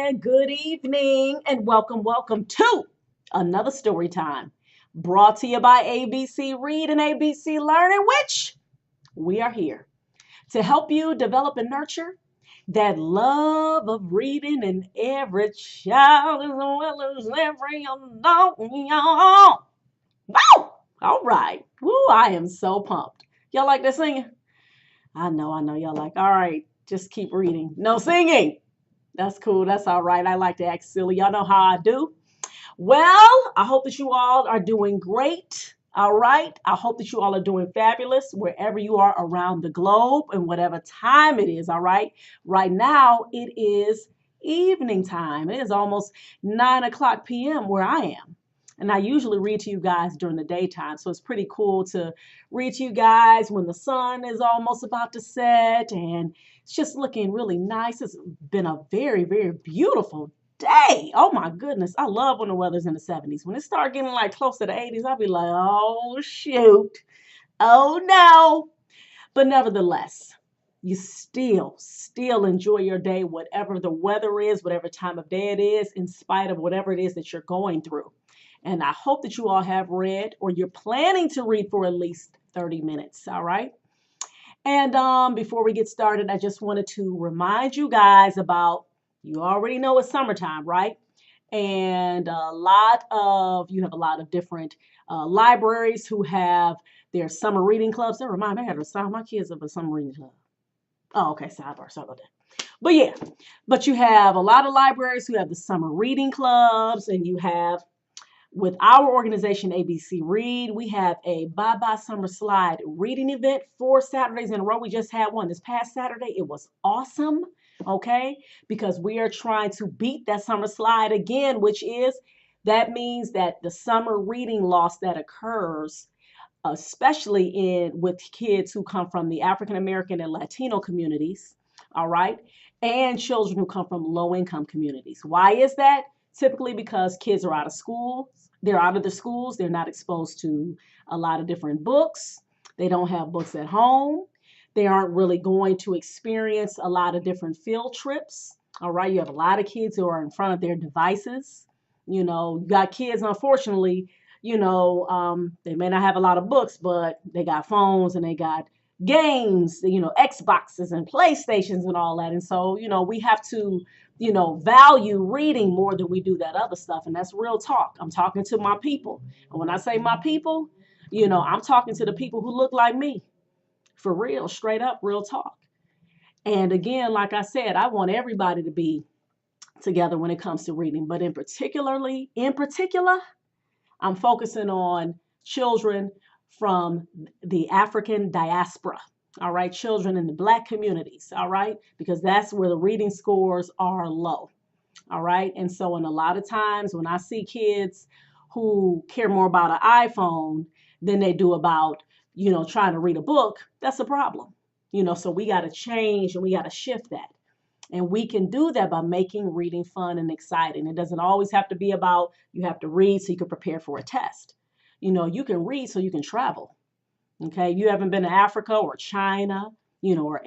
and good evening, and welcome to another story time brought to you by ABC Read and ABC Learn, in which we are here to help you develop and nurture that love of reading in every child as well as every adult. Woo! All right. Woo, I am so pumped. Y'all like that singing? I know. Y'all like, all right, just keep reading. No singing. That's cool. That's all right. I like to act silly. Y'all know how I do. Well, I hope that you all are doing great. All right. I hope that you all are doing fabulous wherever you are around the globe and whatever time it is. All right. Right now, it is evening time. It is almost 9 o'clock p.m. where I am. And I usually read to you guys during the daytime. So it's pretty cool to read to you guys when the sun is almost about to set and it's just looking really nice. It's been a very, very beautiful day. Oh my goodness. I love when the weather's in the 70s. When it starts getting like close to the 80s, I'll be like, oh shoot. Oh no. But nevertheless, you still enjoy your day, whatever the weather is, whatever time of day it is, in spite of whatever it is that you're going through. And I hope that you all have read or you're planning to read for at least 30 minutes. All right. And before we get started, I just wanted to remind you guys about, you already know it's summertime, right? And you have a lot of different libraries who have their summer reading clubs. That remind me, I had to sign my kids up a summer reading club. Oh, okay, sidebar, sorry about that. But yeah, but you have a lot of libraries who have the summer reading clubs, and you have, with our organization, ABC Read, we have a Bye Bye Summer Slide reading event 4 Saturdays in a row. We just had one this past Saturday. It was awesome, okay? Because we are trying to beat that summer slide again, which is, that means that the summer reading loss that occurs, especially with kids who come from the African American and Latino communities, all right, and children who come from low income communities. Why is that? Typically because kids are out of school. They're out of the schools. They're not exposed to a lot of different books. They don't have books at home. They aren't really going to experience a lot of different field trips. All right. You have a lot of kids who are in front of their devices. You got kids, unfortunately, they may not have a lot of books, but they got phones and they got games, Xboxes and PlayStations and all that. And so, we have to, value reading more than we do that other stuff. And that's real talk. I'm talking to my people. And when I say my people, I'm talking to the people who look like me. For real, straight up, real talk. And again, like I said, I want everybody to be together when it comes to reading. But in particular, I'm focusing on children from the African diaspora. All right, children in the Black communities. All right, because that's where the reading scores are low. All right, and so in a lot of times when I see kids who care more about an iPhone than they do about, trying to read a book, that's a problem. So we got to change and we got to shift that. And we can do that by making reading fun and exciting. It doesn't always have to be about you have to read so you can prepare for a test. You can read so you can travel. Okay, you haven't been to Africa or China, or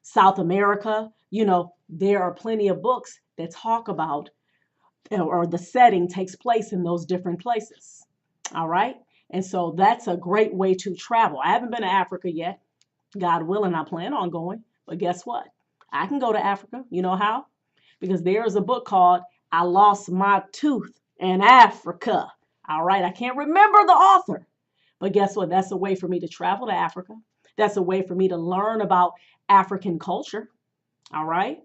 South America. There are plenty of books that talk about, or the setting takes place in those different places. All right, and so that's a great way to travel. I haven't been to Africa yet. God willing, I plan on going. But guess what? I can go to Africa. You know how? Because there's a book called I Lost My Tooth in Africa. All right, I can't remember the author. But guess what? That's a way for me to travel to Africa. That's a way for me to learn about African culture. All right.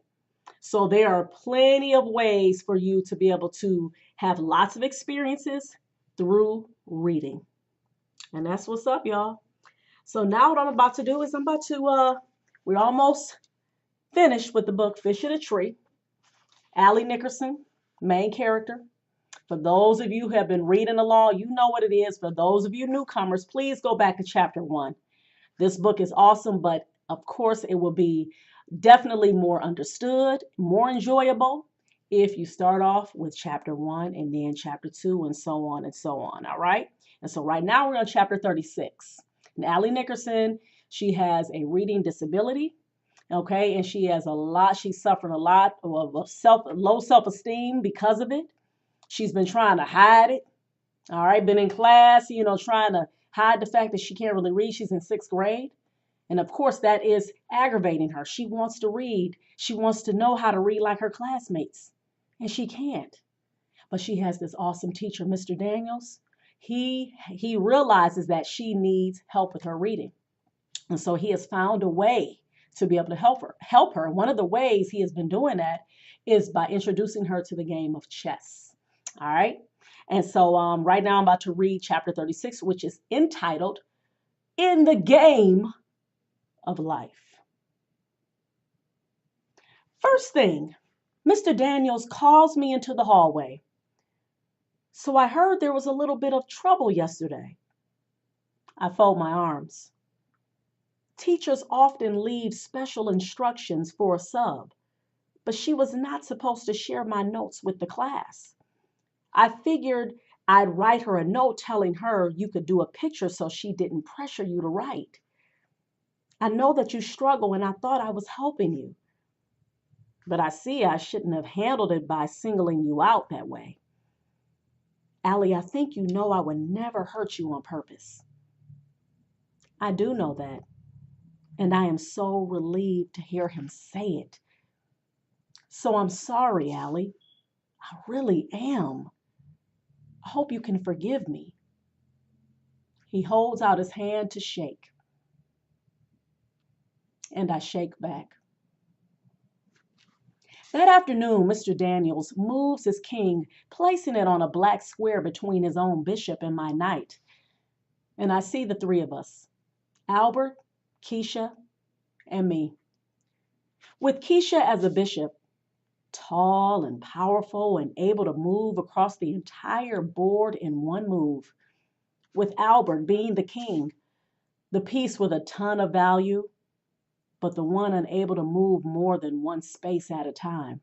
So there are plenty of ways for you to be able to have lots of experiences through reading. And that's what's up, y'all. So now what I'm about to do is we're almost finished with the book Fish in a Tree. Allie Nickerson, main character. For those of you who have been reading along, you know what it is. For those of you newcomers, please go back to chapter 1. This book is awesome, but of course it will be definitely more understood, more enjoyable if you start off with chapter 1 and then chapter 2 and so on and so on. All right. And so right now we're on chapter 36. And Allie Nickerson, she has a reading disability. Okay, and she's suffering a lot of low self-esteem because of it. She's been trying to hide it. All right, been in class, trying to hide the fact that she can't really read. She's in 6th grade. And of course, that is aggravating her. She wants to read. She wants to know how to read like her classmates, and she can't. But she has this awesome teacher, Mr. Daniels. He realizes that she needs help with her reading. And so he has found a way to be able to help her. One of the ways he has been doing that is by introducing her to the game of chess. All right. And so right now I'm about to read chapter 36, which is entitled In the Game of Life. First thing, Mr. Daniels calls me into the hallway. So I heard there was a little bit of trouble yesterday. I fold my arms. Teachers often leave special instructions for a sub, but she was not supposed to share my notes with the class. I figured I'd write her a note telling her you could do a picture so she didn't pressure you to write. I know that you struggle and I thought I was helping you. But I see I shouldn't have handled it by singling you out that way. Allie, I think you know I would never hurt you on purpose. I do know that, and I am so relieved to hear him say it. So I'm sorry, Allie. I really am. I hope you can forgive me. He holds out his hand to shake, and I shake back. That afternoon, Mr. Daniels moves his king, placing it on a black square between his own bishop and my knight. And I see the three of us, Albert, Keisha, and me. With Keisha as a bishop, tall and powerful and able to move across the entire board in one move. With Albert being the king, the piece with a ton of value, but the one unable to move more than one space at a time.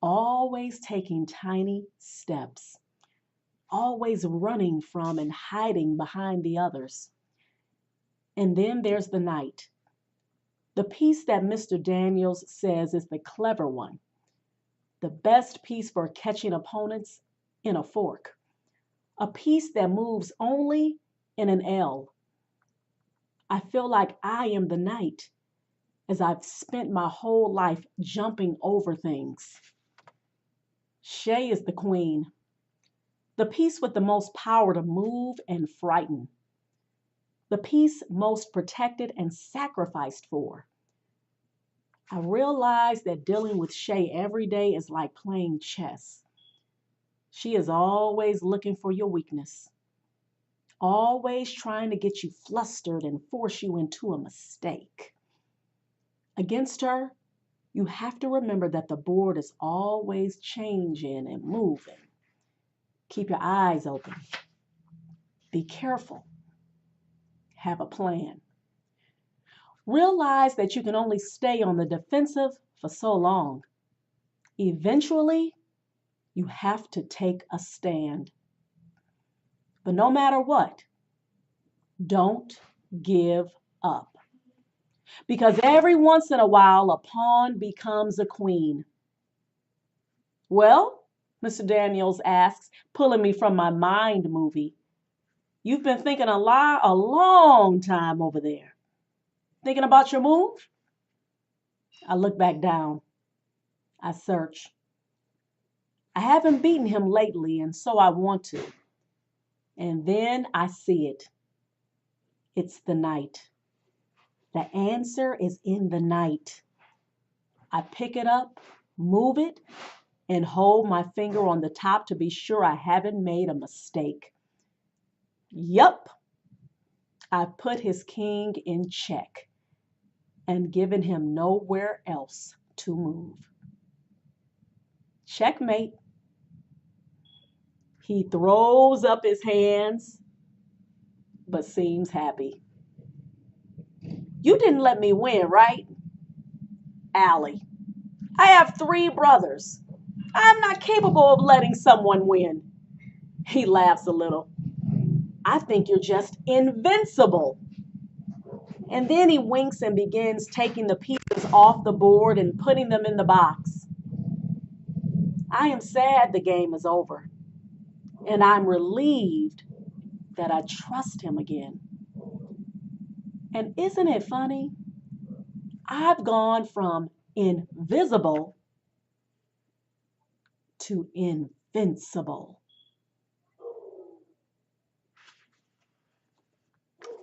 Always taking tiny steps, always running from and hiding behind the others. And then there's the knight, the piece that Mr. Daniels says is the clever one, the best piece for catching opponents in a fork, a piece that moves only in an L. I feel like I am the knight, as I've spent my whole life jumping over things. Shay is the queen, the piece with the most power to move and frighten, the piece most protected and sacrificed for. I realize that dealing with Shay every day is like playing chess. She is always looking for your weakness, always trying to get you flustered and force you into a mistake. Against her, you have to remember that the board is always changing and moving. Keep your eyes open. Be careful. Have a plan. Realize that you can only stay on the defensive for so long. Eventually, you have to take a stand. But no matter what, don't give up. Because every once in a while, a pawn becomes a queen. Well, Mr. Daniels asks, pulling me from my mind movie. You've been thinking a long time over there. Thinking about your move? I look back down. I search. I haven't beaten him lately, and so I want to. And then I see it. It's the knight. The answer is in the knight. I pick it up, move it, and hold my finger on the top to be sure I haven't made a mistake. Yup, I put his king in check and given him nowhere else to move. Checkmate. He throws up his hands, but seems happy. You didn't let me win, right? Allie. I have 3 brothers. I'm not capable of letting someone win. He laughs a little. I think you're just invincible. And then he winks and begins taking the pieces off the board and putting them in the box. I am sad the game is over, and I'm relieved that I trust him again. And isn't it funny? I've gone from invisible to invincible.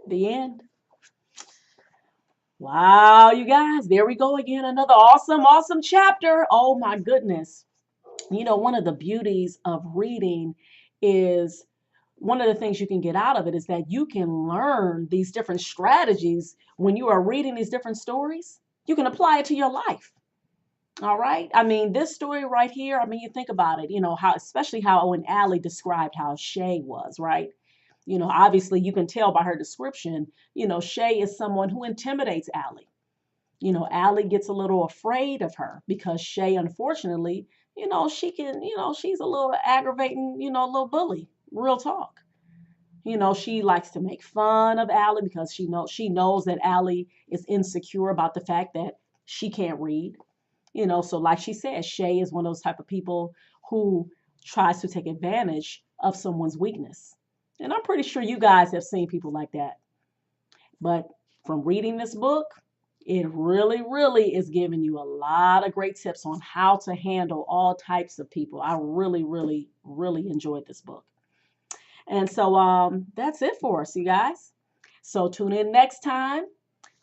The end. Wow, you guys, there we go again. Another awesome chapter. Oh my goodness. You know, one of the beauties of reading is one of the things you can get out of it is that you can learn these different strategies when you are reading these different stories. You can apply it to your life. All right. I mean, this story right here, I mean, you think about it, you know, how, especially how when Allie described how Shay was, right? You know, obviously you can tell by her description, you know, Shay is someone who intimidates Allie. You know, Allie gets a little afraid of her because Shay, unfortunately, you know, she can, you know, she's a little aggravating, you know, a little bully. Real talk. You know, she likes to make fun of Allie because she knows that Allie is insecure about the fact that she can't read. You know, so like she said, Shay is one of those type of people who tries to take advantage of someone's weakness. And I'm pretty sure you guys have seen people like that. But from reading this book, it really is giving you a lot of great tips on how to handle all types of people. I really enjoyed this book. And so that's it for us, you guys. So tune in next time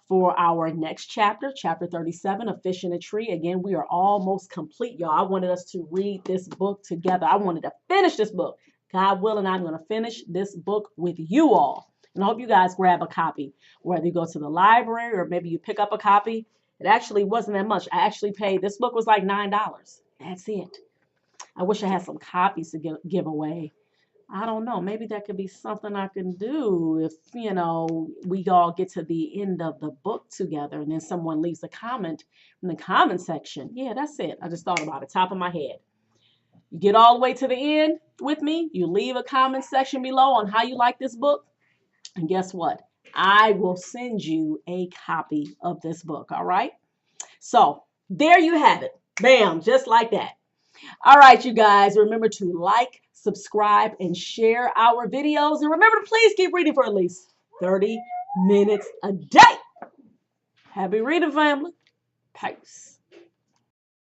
for our next chapter, chapter 37 of Fish in a Tree. Again, we are almost complete, y'all. I wanted us to read this book together. I wanted to finish this book. God willing, I'm going to finish this book with you all. And I hope you guys grab a copy, whether you go to the library or maybe you pick up a copy. It actually wasn't that much. I actually paid, this book was like $9. That's it. I wish I had some copies to give away. I don't know. Maybe that could be something I can do if, you know, we all get to the end of the book together and then someone leaves a comment in the comment section. Yeah, that's it. I just thought about it, top of my head. You get all the way to the end with me. You leave a comment section below on how you like this book. And guess what? I will send you a copy of this book. All right. So there you have it. Bam, just like that. All right, you guys, remember to like, subscribe, and share our videos. And remember to please keep reading for at least 30 minutes a day. Happy reading, family. Peace.